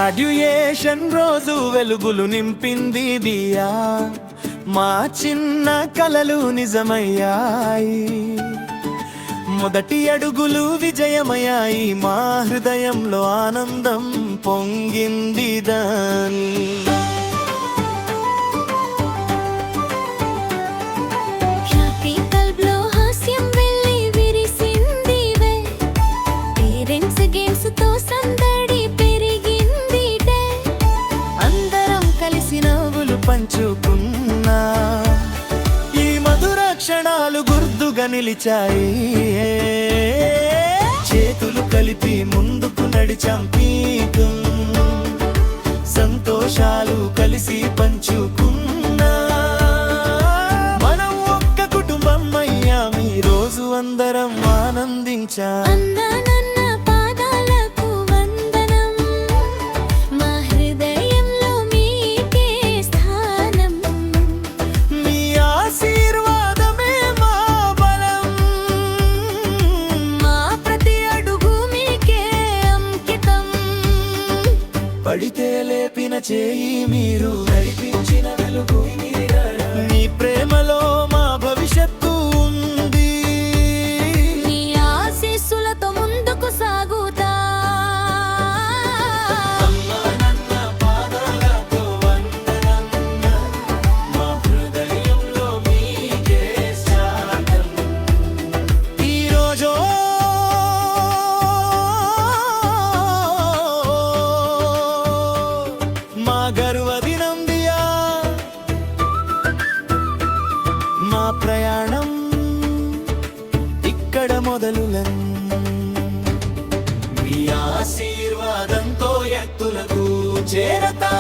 Graduation రోజు వెలుగులు నింపింది దియా, మా చిన్న కలలు నిజమయ్యాయి. మొదటి అడుగులు విజయమయ్యాయి, మా హృదయంలో ఆనందం పొంగింది దాని. పంచుకున్నా ఈ మధుర క్షణాలు గుర్తుగా నిలిచాయి. చేతులు కలిపి ముందుకు నడిచాం, పీకం సంతోషాలు కలిసి పంచుకున్నా. మనం ఒక్క కుటుంబం అయ్యాం, ఈ రోజు అందరం ఆనందించాం. పడితే లేపిన చేయి మీరు, నడిపించిన వెలుగు నీ ప్రేమలో మా భవిష్యత్తు ఉంది. నీ ఆశీస్సులతో ముందుకు సాగుతా. మా హృదయంలో మీకే స్వాగతం. ఈరోజు మా గర్వదినం దియా, మా ప్రయాణం ఇక్కడ మొదలులన్. మీ ఆశీర్వాదంతో ఎత్తులకు చేరతా.